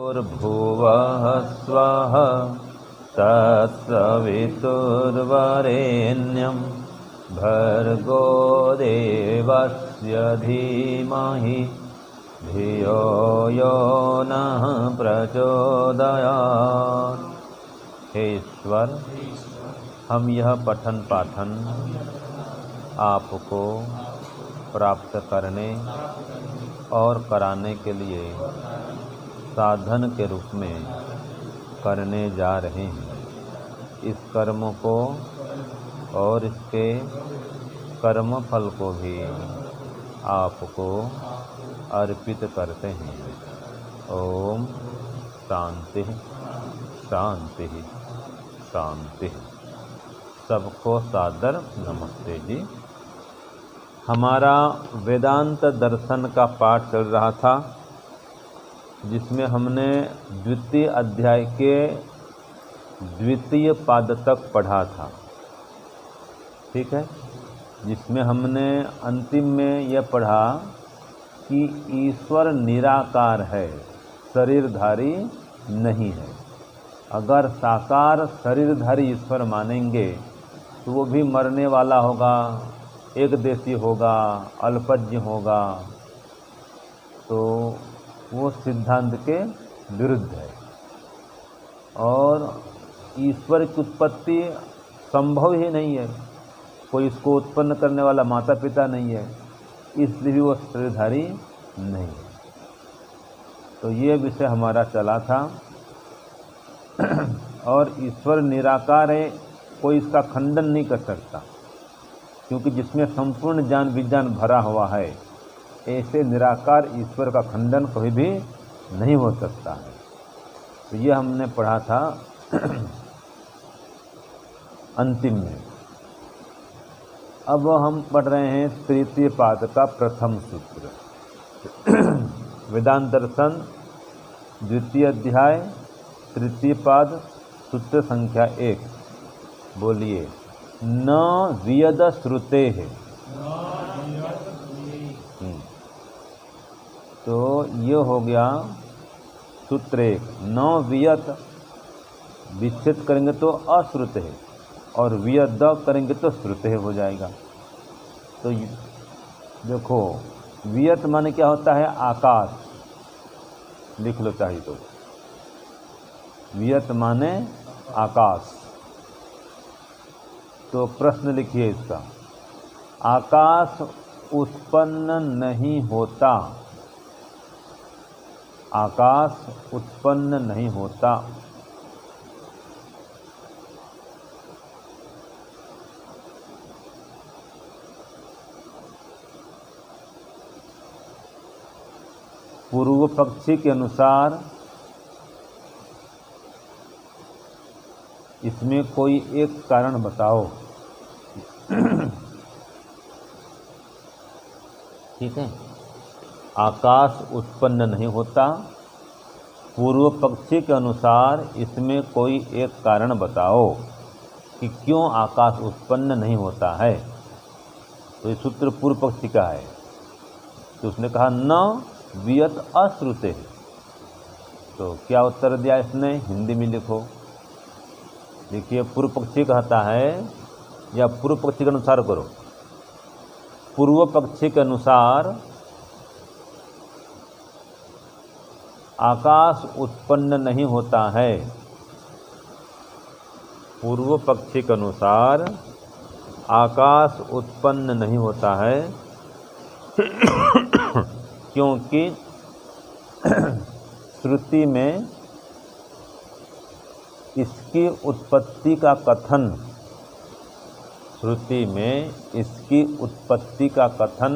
भूर्भुवः स्वः तत्सवितुर्वरेण्यं भर्गो देवस्य धीमहि धियो यो नः प्रचोदयात्। हे ईश्वर, हम यह पठन पाठन आपको प्राप्त करने और कराने के लिए साधन के रूप में करने जा रहे हैं। इस कर्म को और इसके कर्म फल को भी आपको अर्पित करते हैं। ओम शांति शांति शांति। सबको सादर नमस्ते जी। हमारा वेदांत दर्शन का पाठ चल रहा था, जिसमें हमने द्वितीय अध्याय के द्वितीय पाद तक पढ़ा था। ठीक है, जिसमें हमने अंतिम में यह पढ़ा कि ईश्वर निराकार है, शरीरधारी नहीं है। अगर साकार शरीरधारी ईश्वर मानेंगे तो वो भी मरने वाला होगा, एक देशी होगा, अल्पज्ञ होगा, तो वो सिद्धांत के विरुद्ध है। और ईश्वर की उत्पत्ति संभव ही नहीं है, कोई इसको उत्पन्न करने वाला माता पिता नहीं है, इसलिए भी वो शरीरधारी नहीं है। तो ये विषय हमारा चला था। और ईश्वर निराकार है, कोई इसका खंडन नहीं कर सकता, क्योंकि जिसमें संपूर्ण ज्ञान विज्ञान भरा हुआ है, ऐसे निराकार ईश्वर का खंडन कभी भी नहीं हो सकता है। तो ये हमने पढ़ा था अंतिम में। अब हम पढ़ रहे हैं तृतीय पाद का प्रथम सूत्र। वेदांत दर्शन द्वितीय अध्याय तृतीय पाद सूत्र संख्या 1। बोलिए। न वियद श्रुते है। तो ये हो गया सूत्र 1। न वियत विच्छेद करेंगे तो अश्रुत है, और वियद करेंगे तो श्रुत है हो जाएगा। तो देखो, वियत माने क्या होता है? आकाश। लिख लो चाहिए तो। वियत माने आकाश। तो प्रश्न लिखिए इसका। आकाश उत्पन्न नहीं होता। आकाश उत्पन्न नहीं होता। पूर्व पक्षी के अनुसार इसमें कोई एक कारण बताओ। ठीक है, आकाश उत्पन्न नहीं होता, पूर्व पक्षी के अनुसार इसमें कोई एक कारण बताओ कि क्यों आकाश उत्पन्न नहीं होता है। तो ये सूत्र पूर्व पक्षी का है। तो उसने कहा न वियत अश्रुते। तो क्या उत्तर दिया इसने? हिंदी में लिखो। देखिए, पूर्व पक्षी कहता है, या पूर्व पक्षी के अनुसार करो। पूर्व पक्षी के अनुसार आकाश उत्पन्न नहीं होता है। पूर्व पक्षी के अनुसार आकाश उत्पन्न नहीं होता है क्योंकि श्रुति में इसकी उत्पत्ति का कथन, श्रुति में इसकी उत्पत्ति का कथन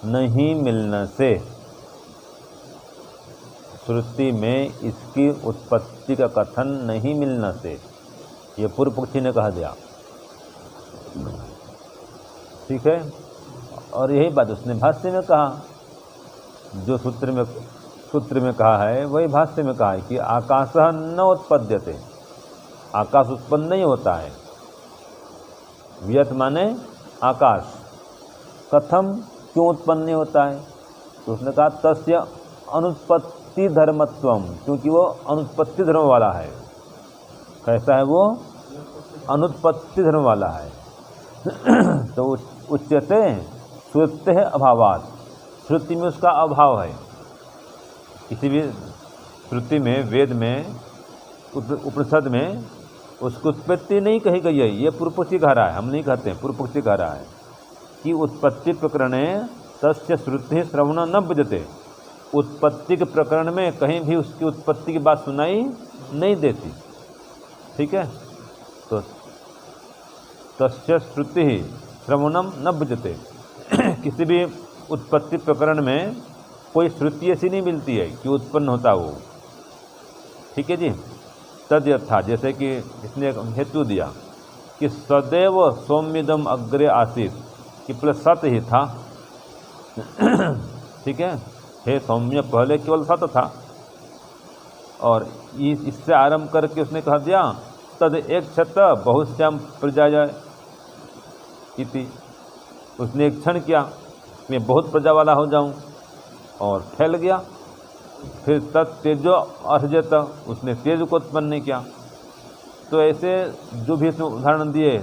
नहीं मिलने से, श्रुति में इसकी उत्पत्ति का कथन नहीं मिलने से, ये पूर्व पक्षी ने कह दिया। ठीक है, और यही बात उसने भाष्य में कहा। जो सूत्र में कहा है वही भाष्य में कहा है कि आकाश न उत्पद्यते, आकाश उत्पन्न नहीं होता है। वियत माने आकाश। कथम, क्यों उत्पन्न नहीं होता है? तो उसने कहा तस्य अनुत्पत्ति अनुत्पत्ति धर्मत्वम, क्योंकि वो अनुत्पत्ति धर्म वाला है। कैसा है वो? अनुत्पत्ति धर्म वाला है। तो उच्यते श्रुते अभावात, श्रुति में उसका अभाव है। किसी भी श्रुति में, वेद में, उपनिषद में उसकी उत्पत्ति नहीं कही गई है। ये पूर्व पक्षी कह रहा है, हम नहीं कहते हैं, पूर्व पक्षी कह रहा है कि उत्पत्ति प्रकरणे तस्य श्रुति श्रवण न बजते। उत्पत्ति के प्रकरण में कहीं भी उसकी उत्पत्ति की बात सुनाई नहीं देती। ठीक है, तो तस्य श्रुति श्रवणम न बजते। किसी भी उत्पत्ति प्रकरण में कोई श्रुति ऐसी नहीं मिलती है कि उत्पन्न होता वो। ठीक है जी। तद यथा, जैसे कि इसने हेतु दिया कि सदैव सौम्यदम अग्रे आसीत, कि पहले सत ही था। ठीक है, हे सौम्य पहले केवल सत था, और इससे आरंभ करके उसने कह दिया तद एक क्षत बहुश्याम प्रजा इति। उसने एक क्षण किया, मैं बहुत प्रजा वाला हो जाऊं, और फैल गया। फिर तत्तेजो अर्जत, उसने तेज को उत्पन्न नहीं किया। तो ऐसे जो भी इसमें उदाहरण दिए,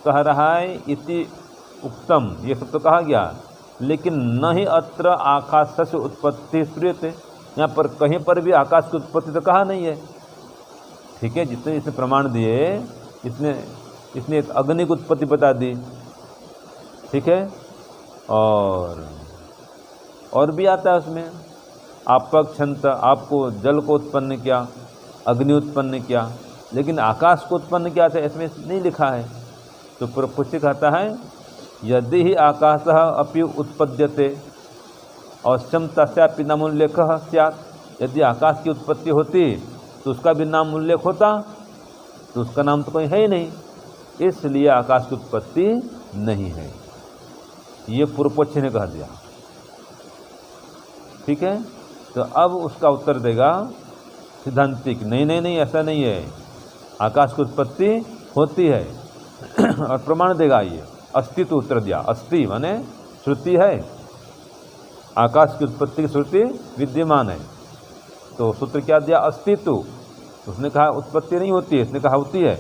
कह रहा है इति उक्तम, ये सब तो कहा गया, लेकिन न ही अत्र आकाश से उत्पत्ति स्फुर्यते, यहाँ पर कहीं पर भी आकाश की उत्पत्ति तो कहा नहीं है। ठीक है, जितने इसने प्रमाण दिए, इसने एक अग्नि की उत्पत्ति बता दी। ठीक है, और भी आता है उसमें, आपक क्षंत, आपको जल को उत्पन्न किया, अग्नि उत्पन्न किया, लेकिन आकाश को उत्पन्न किया था इसमें नहीं लिखा है। तो पूर्वपक्षी कहता है यदि ही आकाश अपि उत्पद्यते अवश्यम तस्यापि नाम उल्लेख स्यात्, यदि आकाश की उत्पत्ति होती तो उसका भी नाम उल्लेख होता, तो उसका नाम तो कोई है ही नहीं, इसलिए आकाश की उत्पत्ति नहीं है। ये पूर्वपक्षी ने कह दिया। ठीक है, तो अब उसका उत्तर देगा सिद्धांतिक, नहीं नहीं नहीं, ऐसा नहीं है, आकाश की उत्पत्ति होती है। और प्रमाण देगा ये, अस्तित्व उत्तर दिया। अस्ति माने श्रुति है, आकाश की उत्पत्ति की श्रुति विद्यमान है। तो सूत्र क्या दिया? अस्तित्व। उसने कहा उत्पत्ति नहीं होती है, इसने कहा होती है।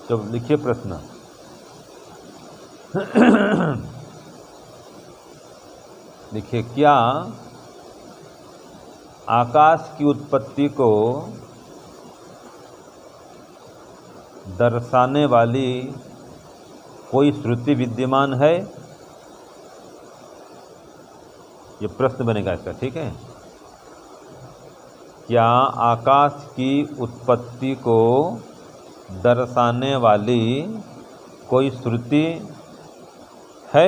तो लिखिए प्रश्न। देखिए, क्या आकाश की उत्पत्ति को दर्शाने वाली कोई श्रुति विद्यमान है? ये प्रश्न बनेगा इसका। ठीक है, क्या आकाश की उत्पत्ति को दर्शाने वाली कोई श्रुति है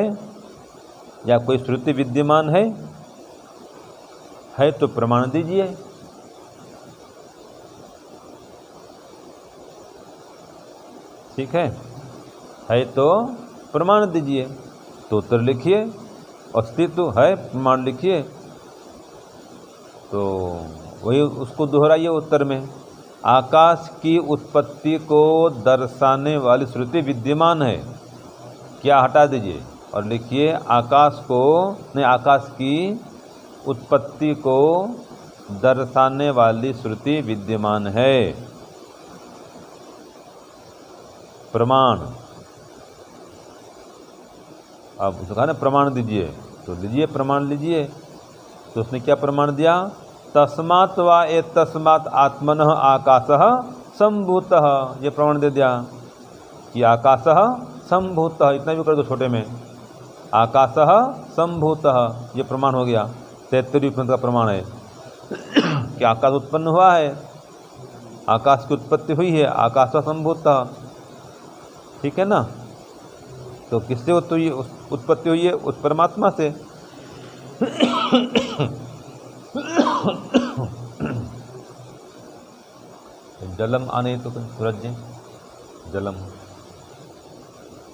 या कोई श्रुति विद्यमान है? है तो प्रमाण दीजिए। ठीक है तो प्रमाण दीजिए। तो उत्तर लिखिए, अस्तित्व है, प्रमाण लिखिए। तो वही उसको दोहराइए उत्तर में, आकाश की उत्पत्ति को दर्शाने वाली श्रुति विद्यमान है, क्या हटा दीजिए और लिखिए आकाश की उत्पत्ति को दर्शाने वाली श्रुति विद्यमान है। प्रमाण, अब उसने कहा ना प्रमाण दीजिए, तो दीजिए प्रमाण लीजिए। तो उसने क्या प्रमाण दिया? तस्मात् वा एतस्मात् आत्मनः आकाशः संभूतः, ये प्रमाण दे दिया कि आकाशः संभूतः, इतना भी कर दो छोटे में, आकाशः संभूतः, ये प्रमाण हो गया। 73 उपनिषद का प्रमाण है कि आकाश उत्पन्न हुआ है, आकाश की उत्पत्ति हुई है, आकाशः संभूतः। ठीक है ना? तो किससे उत्पत्ति हुई है? उस परमात्मा से। जलम आने तो सूरज जी जलम,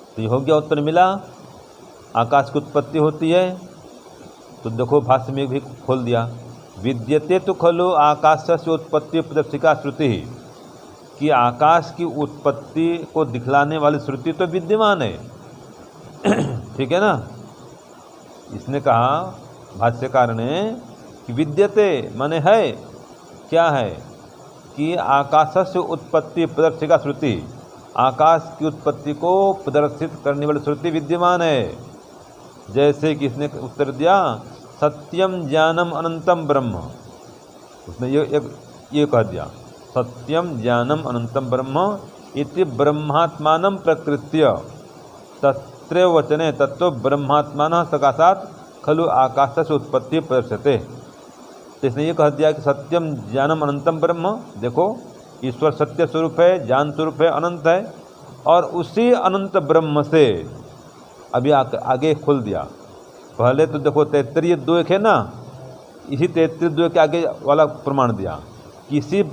तो ये हो गया, उत्तर मिला। आकाश की उत्पत्ति होती है, तो देखो भाष्य में भी खोल दिया, विद्यते तो खलु आकाशस्य उत्पत्ति प्रदर्शिका श्रुति, कि आकाश की उत्पत्ति को दिखलाने वाली श्रुति तो विद्यमान है। ठीक है ना? इसने कहा भाष्यकार ने कि विद्यते माने है, क्या है कि आकाशस्य उत्पत्ति प्रदर्शिका श्रुति, आकाश की उत्पत्ति को प्रदर्शित करने वाली श्रुति विद्यमान है। जैसे कि इसने उत्तर दिया सत्यम ज्ञानम अनंतम ब्रह्म, उसने ये कह दिया सत्यम ज्ञानम अनंतम ब्रह्म इति ब्रह्मात्मानं प्रकृत्य तत्र वचने तत्व ब्रह्मात्मानः सकाशात् खलु आकाशस्य उत्पत्ति प्रदर्श्यते। तो इसने ये कह दिया कि सत्यम ज्ञानम अनंतम ब्रह्म, देखो ईश्वर सत्य स्वरूप है, ज्ञान स्वरूप है, अनंत है, और उसी अनंत ब्रह्म से अभी आगे खोल दिया। पहले तो देखो तैत्तरीय द्वैक है ना, इसी तैत्तरीय द्वैक के आगे वाला प्रमाण दिया कि इसी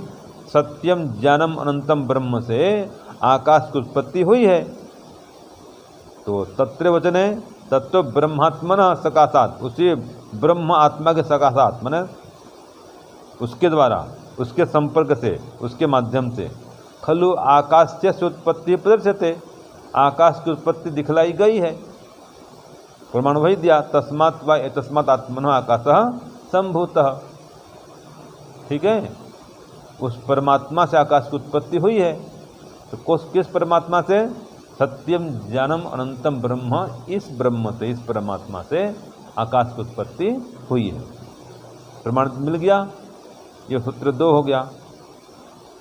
सत्यम ज्ञानम अनंतम ब्रह्म से आकाश की उत्पत्ति हुई है। तो तत्र वचने तत्व ब्रह्मात्मना सकाशात, उसी ब्रह्म आत्मा के सकाशात माने उसके द्वारा, उसके संपर्क से, उसके माध्यम से खलु आकाशस्य से उत्पत्ति प्रदर्श्यते, आकाश की उत्पत्ति दिखलाई गई है। प्रमाण वही दिया तस्मात् वा एतस्मात् आत्मनो आकाशः संभूतः। ठीक है, उस परमात्मा से आकाश की उत्पत्ति हुई है। तो किस परमात्मा से? सत्यम ज्ञानम अनंतम ब्रह्म, इस ब्रह्म से, इस परमात्मा से आकाश की उत्पत्ति हुई है। प्रमाण मिल गया, ये सूत्र 2 हो गया।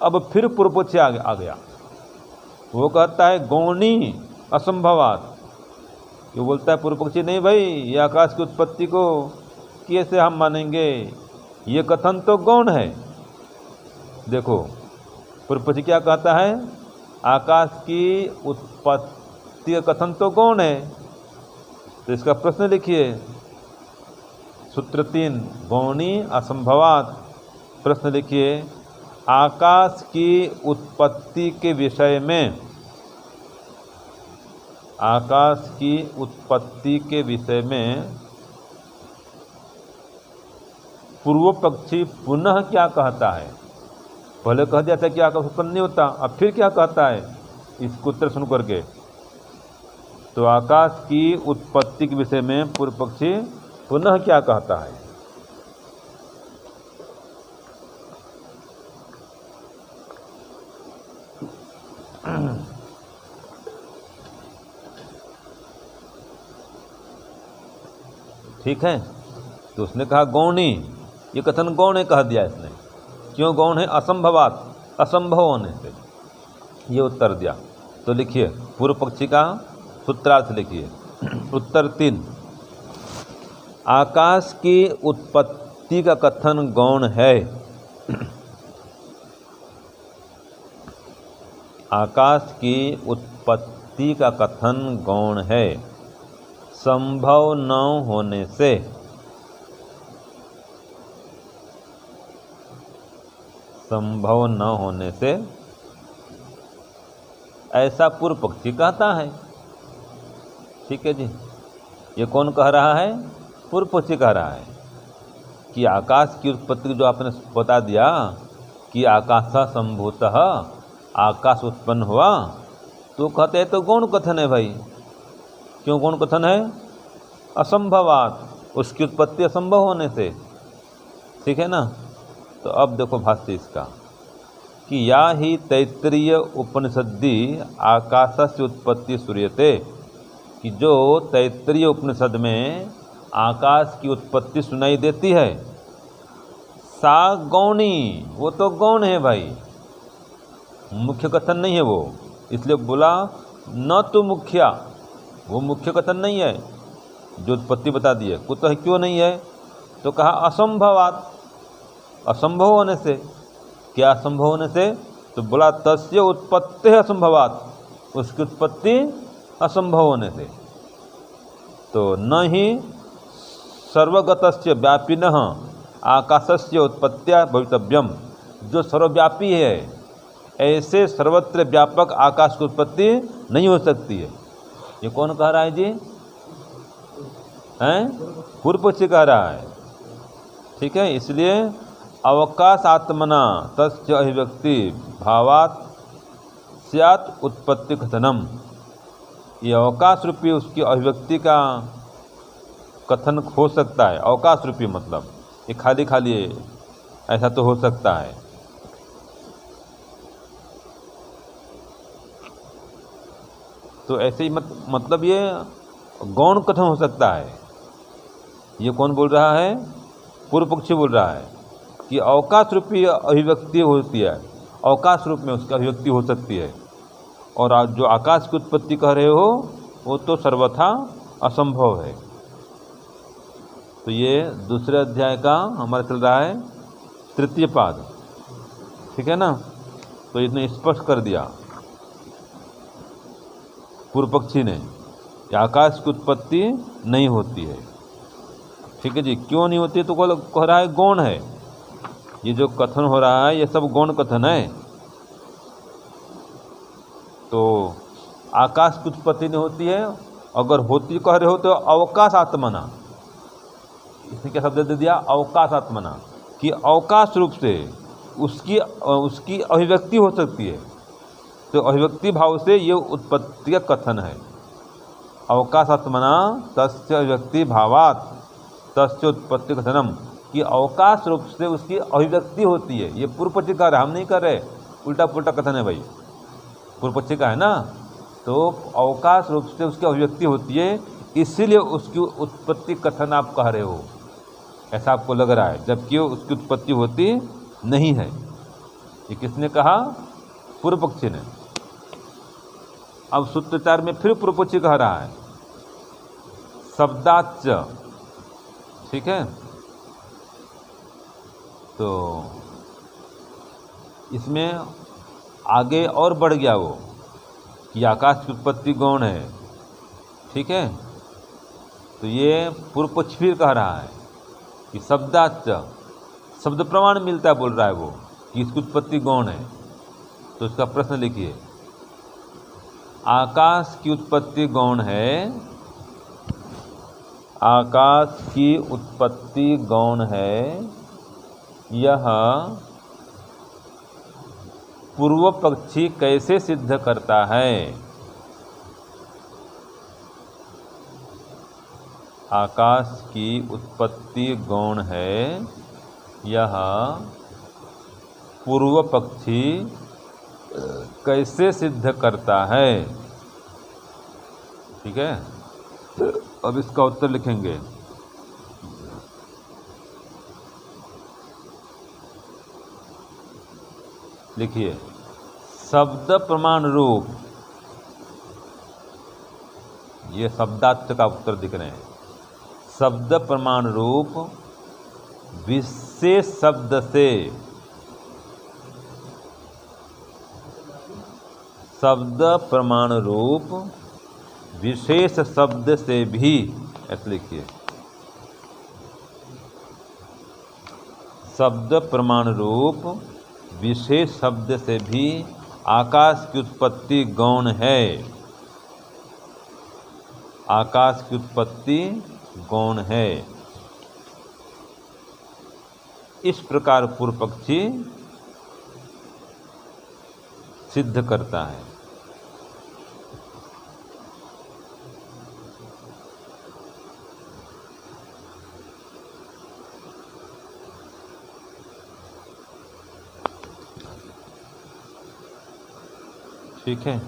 अब फिर पूर्व पक्ष आ गया, वो कहता है गौणी असंभवात। ये बोलता है पूर्व पक्षी नहीं भाई, ये आकाश की उत्पत्ति को कैसे हम मानेंगे, ये कथन तो गौण है। देखो पूर्व पक्षी क्या कहता है, आकाश की उत्पत्ति का कथन तो गौण है। तो इसका प्रश्न लिखिए, सूत्र 3 गौणी असंभवात। प्रश्न लिखिए, आकाश की उत्पत्ति के विषय में, आकाश की उत्पत्ति के विषय में पूर्व पक्षी पुनः क्या कहता है? पहले कह दिया था कि आकाश उत्पन्न नहीं होता, अब फिर क्या कहता है इसको उत्तर सुन करके। तो आकाश की उत्पत्ति के विषय में पूर्व पक्षी पुनः क्या कहता है? ठीक है, तो उसने कहा गौणी, ये कथन गौण है कह दिया इसने। क्यों गौण है? असंभवात, असंभव होने से, ये उत्तर दिया। तो लिखिए पूर्व पक्षी का सूत्रार्थ लिखिए। उत्तर 3, आकाश की उत्पत्ति का कथन गौण है। आकाश की उत्पत्ति का कथन गौण है, संभव न होने से। संभव न होने से ऐसा पूर्व पक्षी कहता है। ठीक है जी, ये कौन कह रहा है? पूर्व पक्षी कह रहा है कि आकाश की उत्पत्ति जो आपने बता दिया कि आकाशः संभूतः, आकाश उत्पन्न हुआ, तो कहते हैं तो गौण कथन है भाई। क्यों गौण कथन है? असंभवात, उसकी उत्पत्ति असंभव होने से। ठीक है ना। तो अब देखो भाष्य इसका कि या ही तैत्तरीय उपनिषद्दि आकाशस्य उत्पत्ति सूर्यते, कि जो तैत्तरीय उपनिषद में आकाश की उत्पत्ति सुनाई देती है, सा गौणी, वो तो गौण है भाई, मुख्य कथन नहीं है वो। इसलिए बोला न तो मुख्या, वो मुख्य कथन नहीं है जो उत्पत्ति बता दी है। कुतः, क्यों नहीं है? तो कहा असंभवात, असंभव होने से। क्या असंभव होने से? तो बोला तस्य उत्पत्ति असंभवात, उसकी उत्पत्ति असंभव होने से। तो न ही सर्वगतस्य व्यापिनः आकाशस्य उत्पत्त्या भवितव्यम, जो सर्वव्यापी है ऐसे सर्वत्र व्यापक आकाश की उत्पत्ति नहीं हो सकती है। ये कौन कह रहा है जी? हैं? पूर्व पक्षी कह रहा है। ठीक है, इसलिए अवकाश आत्मना तस्य अभिव्यक्ति भावात स्यात् उत्पत्ति कथनम, ये अवकाश रूपी उसकी अभिव्यक्ति का कथन हो सकता है। अवकाश रूपी मतलब ये खाली खाली है, ऐसा तो हो सकता है। तो ऐसे ही मतलब ये गौण कथन हो सकता है। ये कौन बोल रहा है? पूर्व पक्षी बोल रहा है कि अवकाश रूपी अभिव्यक्ति होती है, अवकाश रूप में उसकी अभिव्यक्ति हो सकती है, और आज जो आकाश की उत्पत्ति कह रहे हो वो तो सर्वथा असंभव है। तो ये दूसरे अध्याय का हमारा चल रहा है तृतीय पाद, ठीक है ना। तो इसने स्पष्ट कर दिया पूर्व पक्षी ने कि आकाश की उत्पत्ति नहीं होती है, ठीक है जी। क्यों नहीं होती? तो कह रहा है गौण है। ये जो कथन हो रहा है ये सब गौण कथन है। तो आकाश की उत्पत्ति नहीं होती है, अगर होती कह रहे हो तो अवकाश आत्मना, इसने क्या शब्द दे दिया? अवकाश आत्मना, कि अवकाश रूप से उसकी अभिव्यक्ति हो सकती है। तो अभिव्यक्ति भाव से ये उत्पत्ति का कथन है। अवकाश आत्मना तस्य अभिव्यक्ति भावात तस्य उत्पत्ति कथनम, कि अवकाश रूप से उसकी अभिव्यक्ति होती है। ये पूर्व पक्षी का हम नहीं कर रहे, उल्टा पुल्टा कथन है भाई, पूर्व पक्षी का है ना। तो अवकाश रूप से उसकी अभिव्यक्ति होती है, इसीलिए उसकी उत्पत्ति कथन आप कह रहे हो, ऐसा आपको लग रहा है, जबकि उसकी उत्पत्ति होती नहीं है। ये किसने कहा? पूर्व पक्षी ने। अब सूत्रचार में फिर पूर्व पक्षी कह रहा है शब्दाच्च, ठीक है। तो इसमें आगे और बढ़ गया वो कि आकाश की उत्पत्ति गौण है, ठीक है। तो ये पूर्व पक्ष फिर कह रहा है कि शब्दाच्च, शब्द प्रमाण मिलता है, बोल रहा है वो कि इसकी उत्पत्ति गौण है। तो इसका प्रश्न लिखिए, आकाश की उत्पत्ति गौण है, आकाश की उत्पत्ति गौण है, यह पूर्व पक्षी कैसे सिद्ध करता है? आकाश की उत्पत्ति गौण है, यह पूर्व पक्षी कैसे सिद्ध करता है? ठीक है। अब इसका उत्तर लिखेंगे। लिखिए, शब्द प्रमाण रूप, ये शब्दार्थ का उत्तर दिख रहे हैं। शब्द प्रमाण रूप विशेष शब्द से, शब्द प्रमाण रूप विशेष शब्द से भी, ऐसे लिखिए, शब्द प्रमाण रूप विशेष शब्द से भी आकाश की उत्पत्ति गौण है। आकाश की उत्पत्ति गौण है। इस प्रकार पूर्व पक्षी सिद्ध करता है। ठीक है।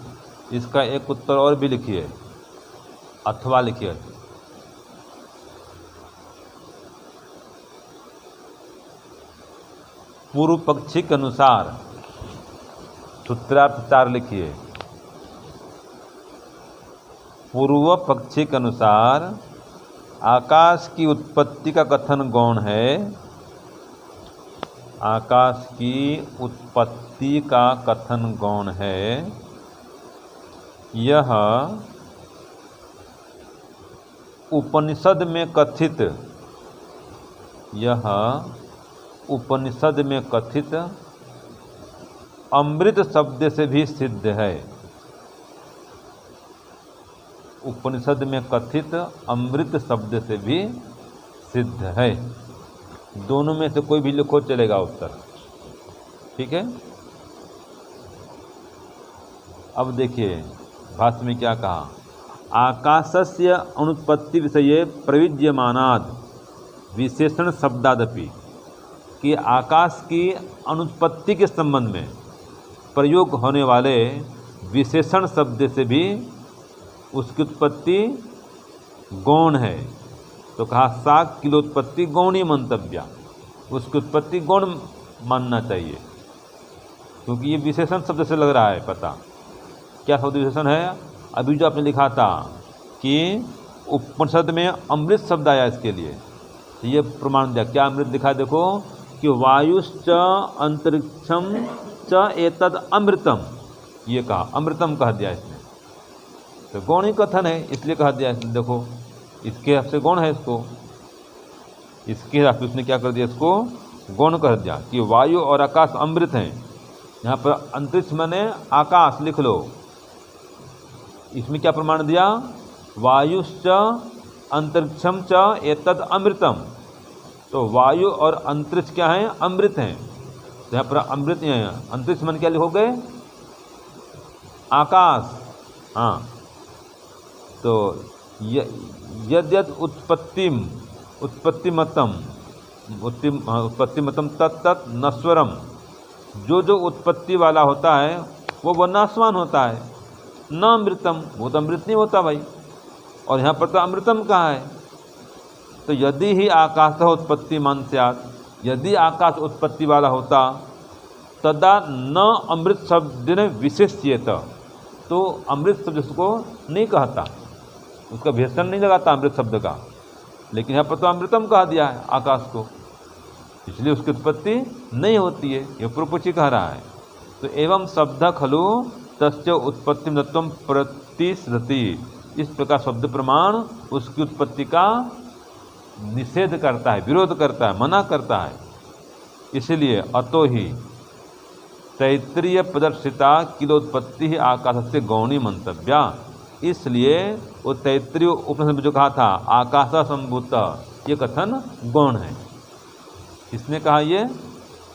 इसका एक उत्तर और भी लिखिए, अथवा लिखिए। पूर्व पक्षी के अनुसार, सूत्रार्थ 4 लिखिए। पूर्व पक्षी के अनुसार आकाश की उत्पत्ति का कथन गौण है। आकाश की उत्पत्ति का कथन गौण है। यह उपनिषद में कथित, यह उपनिषद में कथित अमृत शब्द से भी सिद्ध है। उपनिषद में कथित अमृत शब्द से भी सिद्ध है। दोनों में से कोई भी लिखो चलेगा उत्तर, ठीक है। अब देखिए भाष्य में क्या कहा, आकाशस्य अनुत्पत्ति विषये प्रविज्यमानाद विशेषण शब्दादपि, कि आकाश की अनुत्पत्ति के संबंध में प्रयोग होने वाले विशेषण शब्द से भी उसकी उत्पत्ति गौण है। तो कहा सा किलोत्पत्ति गौणी मंतव्या, उसकी उत्पत्ति गौण मानना चाहिए, क्योंकि ये विशेषण शब्द से लग रहा है पता। क्या शब्द विशेषण है? अभी जो आपने लिखा था कि उपनिषद में अमृत शब्द आया इसके लिए, तो ये प्रमाण दिया। क्या अमृत लिखा? देखो कि वायुश्च अंतरिक्षम च एतद अमृतम, ये कहा, अमृतम कह दिया इसने। तो गौण ही कथन है, इसलिए कह दिया इसने। देखो इसके हिसाब से गौण है, इसके हिसाब से उसने क्या कर दिया, इसको गौण कर दिया कि वायु और आकाश अमृत हैं। यहाँ पर अंतरिक्ष माने आकाश लिख लो। इसमें क्या प्रमाण दिया? वायुश्च अंतरिक्षम च एतद अमृतम। तो वायु और अंतरिक्ष क्या है? अमृत हैं। तो यहाँ पर अमृत है, अंतरिक्ष मन क्या लिखोगे? आकाश। हाँ, तो यद्यद उत्पत्तिमतम तत्त नश्वरम, जो उत्पत्ति वाला होता है वो नाशवान होता है। न अमृतम, वो तो अमृत नहीं होता भाई। और यहाँ पर तो अमृतम कहा है। तो यदि ही आकाश उत्पत्तिमान स्यात्, यदि आकाश उत्पत्ति वाला होता, तदा न अमृत शब्द ने विशेष्येत, तो अमृत शब्द उसको नहीं कहता, उसका विशेषण नहीं लगाता अमृत शब्द का। लेकिन यहाँ पर तो अमृतम कहा दिया है आकाश को, इसलिए उसकी उत्पत्ति नहीं होती है, ये पूर्वपक्षी कह रहा है। तो एवं शब्द खलु तस्य उत्पत्ति तत्व प्रतिश्रुति, इस प्रकार शब्द प्रमाण उसकी उत्पत्ति का निषेध करता है, विरोध करता है, मना करता है। इसलिए अतो ही तैत्रीय प्रदर्शिता किलोत्पत्ति ही आकाश से गौणी मंतव्या, इसलिए वो तैत्रीय उपनिषद में जो कहा था आकाश संभूत, ये कथन गौण है। किसने कहा? ये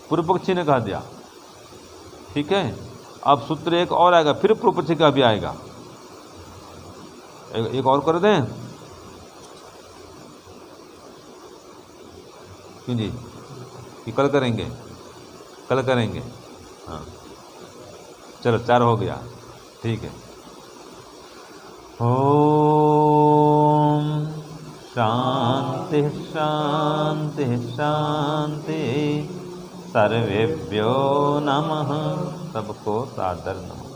पूर्व पक्षी ने कहा दिया। ठीक है, अब सूत्र एक और आएगा, फिर पूर्व पक्षी का भी आएगा। एक और कर दें क्यों जी? कि कल करेंगे? कल करेंगे। हाँ चलो 4 हो गया। ठीक है। ओम शांति शांति शांति, सर्वेभ्यो नमः। सबको सादर नमः।